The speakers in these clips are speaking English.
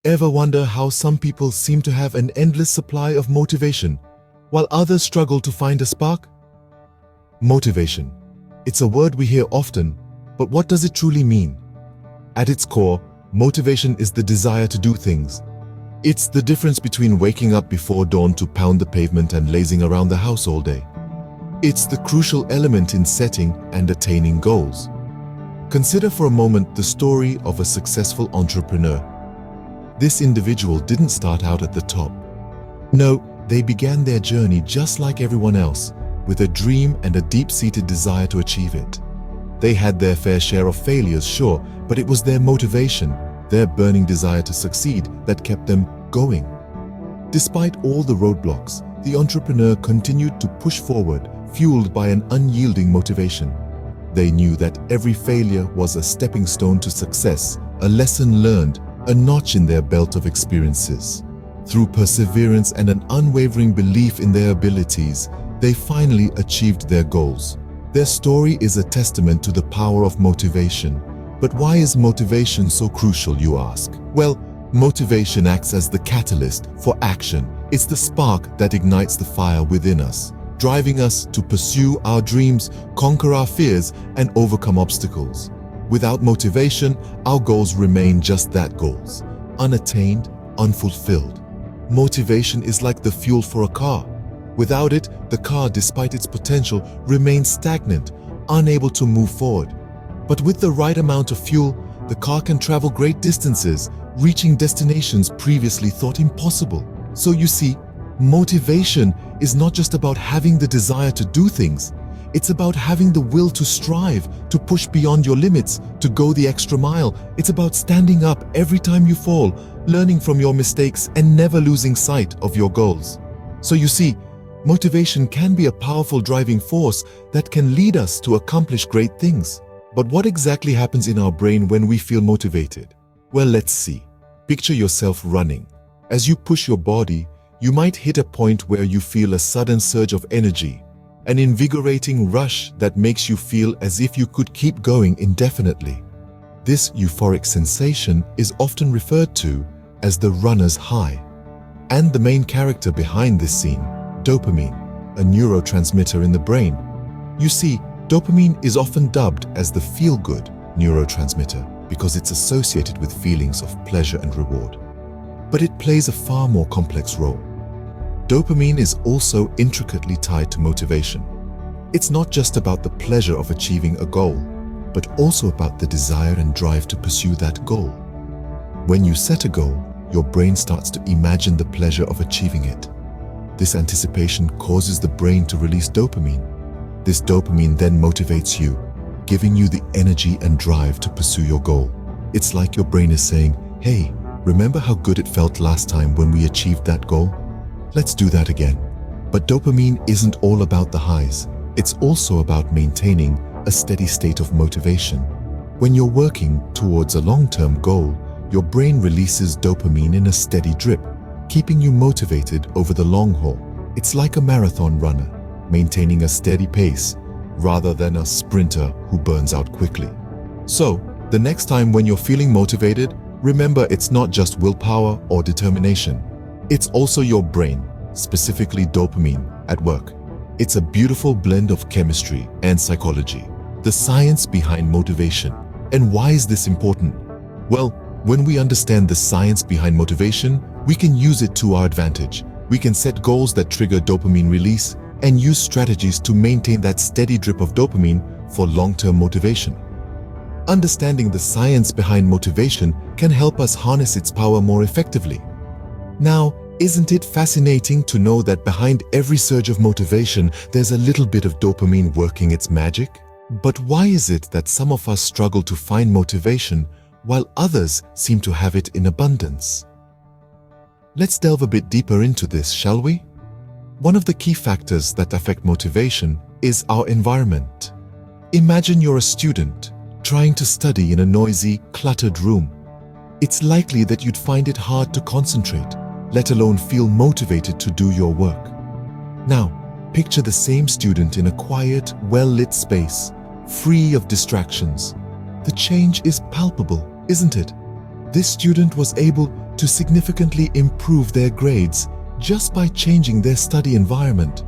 Ever wonder how some people seem to have an endless supply of motivation, while others struggle to find a spark? Motivation. It's a word we hear often, but what does it truly mean? At its core, motivation is the desire to do things. It's the difference between waking up before dawn to pound the pavement and lazing around the house all day. It's the crucial element in setting and attaining goals. Consider for a moment the story of a successful entrepreneur. This individual didn't start out at the top. No, they began their journey just like everyone else, with a dream and a deep-seated desire to achieve it. They had their fair share of failures, sure, but it was their motivation, their burning desire to succeed, that kept them going. Despite all the roadblocks, the entrepreneur continued to push forward, fueled by an unyielding motivation. They knew that every failure was a stepping stone to success, a lesson learned, a notch in their belt of experiences. Through perseverance and an unwavering belief in their abilities, they finally achieved their goals. Their story is a testament to the power of motivation. But why is motivation so crucial, you ask? Well, motivation acts as the catalyst for action. It's the spark that ignites the fire within us, driving us to pursue our dreams, conquer our fears, and overcome obstacles. Without motivation, our goals remain just that, goals, unattained, unfulfilled. Motivation is like the fuel for a car. Without it, the car, despite its potential, remains stagnant, unable to move forward. But with the right amount of fuel, the car can travel great distances, reaching destinations previously thought impossible. So you see, motivation is not just about having the desire to do things. It's about having the will to strive, to push beyond your limits, to go the extra mile. It's about standing up every time you fall, learning from your mistakes, and never losing sight of your goals. So you see, motivation can be a powerful driving force that can lead us to accomplish great things. But what exactly happens in our brain when we feel motivated? Well, let's see. Picture yourself running. As you push your body, you might hit a point where you feel a sudden surge of energy, an invigorating rush that makes you feel as if you could keep going indefinitely. This euphoric sensation is often referred to as the runner's high. And the main character behind this scene, dopamine, a neurotransmitter in the brain. You see, dopamine is often dubbed as the feel-good neurotransmitter because it's associated with feelings of pleasure and reward. But it plays a far more complex role. Dopamine is also intricately tied to motivation. It's not just about the pleasure of achieving a goal, but also about the desire and drive to pursue that goal. When you set a goal, your brain starts to imagine the pleasure of achieving it. This anticipation causes the brain to release dopamine. This dopamine then motivates you, giving you the energy and drive to pursue your goal. It's like your brain is saying, hey, remember how good it felt last time when we achieved that goal? Let's do that again. But dopamine isn't all about the highs. It's also about maintaining a steady state of motivation. When you're working towards a long-term goal, your brain releases dopamine in a steady drip, keeping you motivated over the long haul. It's like a marathon runner, maintaining a steady pace, rather than a sprinter who burns out quickly. So, the next time when you're feeling motivated, remember it's not just willpower or determination. It's also your brain, specifically dopamine, at work. It's a beautiful blend of chemistry and psychology, the science behind motivation. And why is this important? Well, when we understand the science behind motivation, we can use it to our advantage. We can set goals that trigger dopamine release and use strategies to maintain that steady drip of dopamine for long-term motivation. Understanding the science behind motivation can help us harness its power more effectively. Now, isn't it fascinating to know that behind every surge of motivation, there's a little bit of dopamine working its magic? But why is it that some of us struggle to find motivation while others seem to have it in abundance? Let's delve a bit deeper into this, shall we? One of the key factors that affect motivation is our environment. Imagine you're a student trying to study in a noisy, cluttered room. It's likely that you'd find it hard to concentrate, let alone feel motivated to do your work. Now, picture the same student in a quiet, well-lit space, free of distractions. The change is palpable, isn't it? This student was able to significantly improve their grades just by changing their study environment.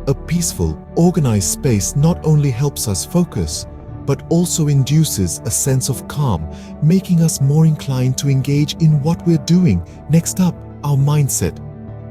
A peaceful, organized space not only helps us focus, but also induces a sense of calm, making us more inclined to engage in what we're doing. Next up, our mindset.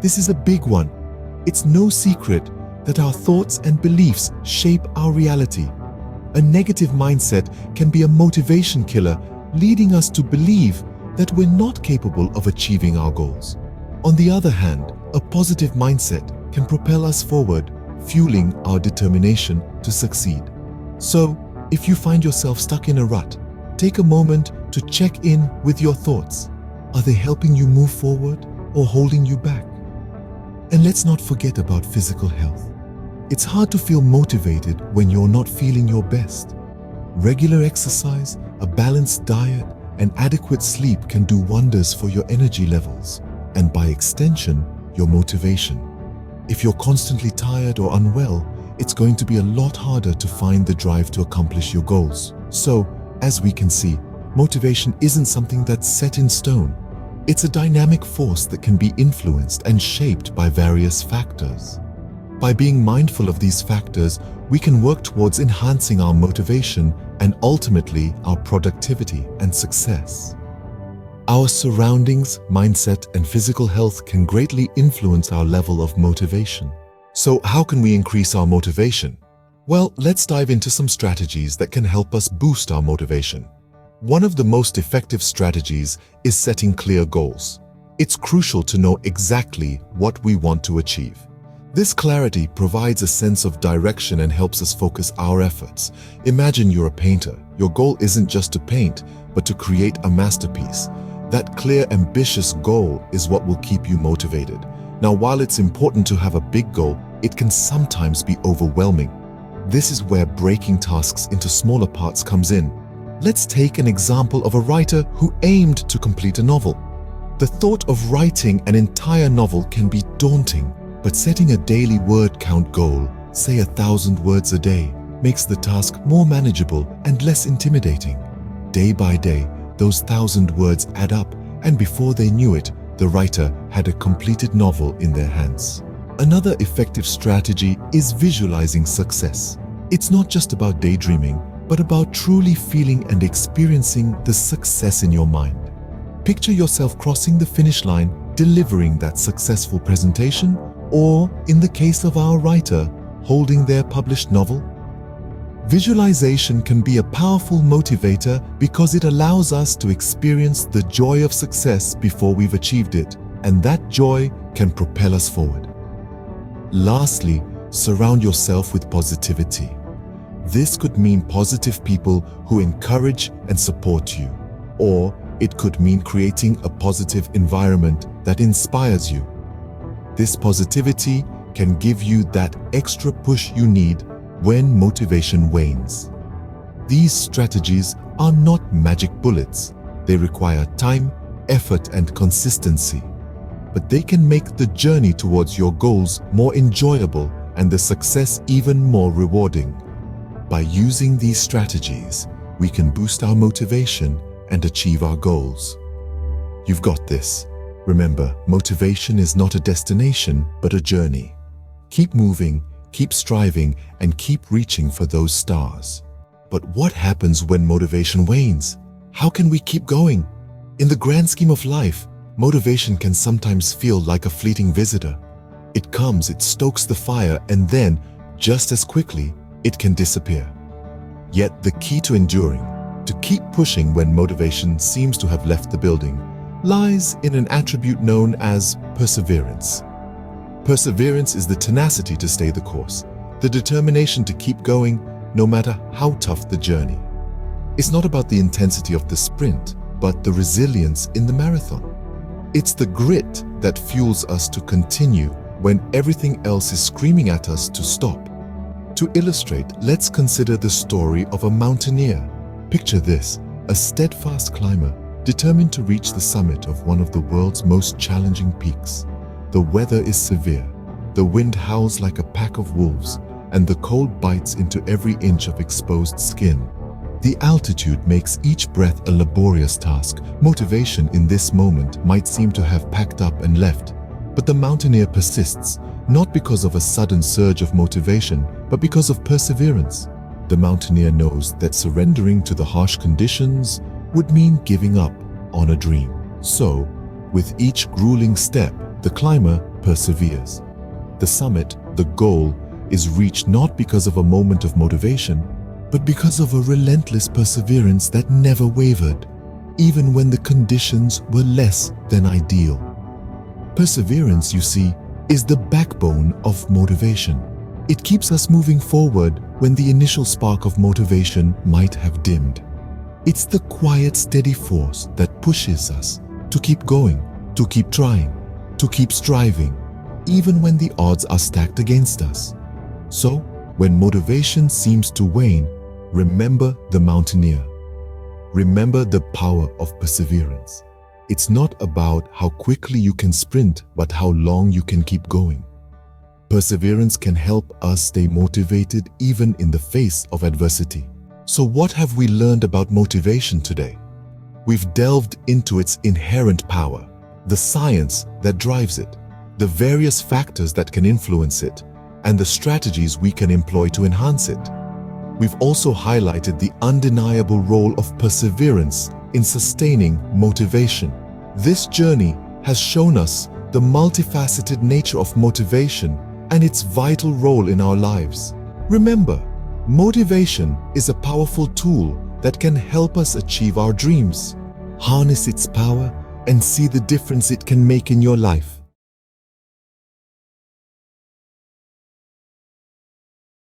This is a big one. It's no secret that our thoughts and beliefs shape our reality. A negative mindset can be a motivation killer, leading us to believe that we're not capable of achieving our goals. On the other hand, a positive mindset can propel us forward, fueling our determination to succeed. So, if you find yourself stuck in a rut, take a moment to check in with your thoughts. Are they helping you move forward or holding you back? And let's not forget about physical health. It's hard to feel motivated when you're not feeling your best. Regular exercise, a balanced diet, and adequate sleep can do wonders for your energy levels, and by extension, your motivation. If you're constantly tired or unwell, it's going to be a lot harder to find the drive to accomplish your goals. So, as we can see, motivation isn't something that's set in stone. It's a dynamic force that can be influenced and shaped by various factors. By being mindful of these factors, we can work towards enhancing our motivation and ultimately our productivity and success. Our surroundings, mindset, and physical health can greatly influence our level of motivation. So how can we increase our motivation? Well, let's dive into some strategies that can help us boost our motivation. One of the most effective strategies is setting clear goals. It's crucial to know exactly what we want to achieve. This clarity provides a sense of direction and helps us focus our efforts. Imagine you're a painter. Your goal isn't just to paint, but to create a masterpiece. That clear, ambitious goal is what will keep you motivated. Now, while it's important to have a big goal, it can sometimes be overwhelming. This is where breaking tasks into smaller parts comes in. Let's take an example of a writer who aimed to complete a novel. The thought of writing an entire novel can be daunting, but setting a daily word count goal, say 1,000 words a day, makes the task more manageable and less intimidating. Day by day, those 1,000 words add up, and before they knew it, the writer had a completed novel in their hands. Another effective strategy is visualizing success. It's not just about daydreaming, but about truly feeling and experiencing the success in your mind. Picture yourself crossing the finish line, delivering that successful presentation, or, in the case of our writer, holding their published novel. Visualization can be a powerful motivator because it allows us to experience the joy of success before we've achieved it, and that joy can propel us forward. Lastly, surround yourself with positivity. This could mean positive people who encourage and support you, or it could mean creating a positive environment that inspires you. This positivity can give you that extra push you need when motivation wanes. These strategies are not magic bullets. They require time, effort, and consistency. But they can make the journey towards your goals more enjoyable and the success even more rewarding. By using these strategies, we can boost our motivation and achieve our goals. You've got this. Remember, motivation is not a destination, but a journey. Keep moving, keep striving, and keep reaching for those stars. But what happens when motivation wanes? How can we keep going? In the grand scheme of life, motivation can sometimes feel like a fleeting visitor. It comes, it stokes the fire, and then, just as quickly, it can disappear. Yet the key to enduring, to keep pushing when motivation seems to have left the building, lies in an attribute known as perseverance. Perseverance is the tenacity to stay the course, the determination to keep going no matter how tough the journey. It's not about the intensity of the sprint, but the resilience in the marathon. It's the grit that fuels us to continue when everything else is screaming at us to stop. To illustrate, let's consider the story of a mountaineer. Picture this, a steadfast climber, determined to reach the summit of one of the world's most challenging peaks. The weather is severe, the wind howls like a pack of wolves, and the cold bites into every inch of exposed skin. The altitude makes each breath a laborious task. Motivation in this moment might seem to have packed up and left, but the mountaineer persists, not because of a sudden surge of motivation, but because of perseverance. The mountaineer knows that surrendering to the harsh conditions would mean giving up on a dream. So, with each grueling step, the climber perseveres. The summit, the goal, is reached not because of a moment of motivation, but because of a relentless perseverance that never wavered, even when the conditions were less than ideal. Perseverance, you see, is the backbone of motivation. It keeps us moving forward when the initial spark of motivation might have dimmed. It's the quiet, steady force that pushes us to keep going, to keep trying, to keep striving, even when the odds are stacked against us. So, when motivation seems to wane, remember the mountaineer. Remember the power of perseverance. It's not about how quickly you can sprint, but how long you can keep going. Perseverance can help us stay motivated even in the face of adversity. So what have we learned about motivation today? We've delved into its inherent power, the science that drives it, the various factors that can influence it, and the strategies we can employ to enhance it. We've also highlighted the undeniable role of perseverance in sustaining motivation. This journey has shown us the multifaceted nature of motivation and its vital role in our lives. Remember, motivation is a powerful tool that can help us achieve our dreams. Harness its power and see the difference it can make in your life.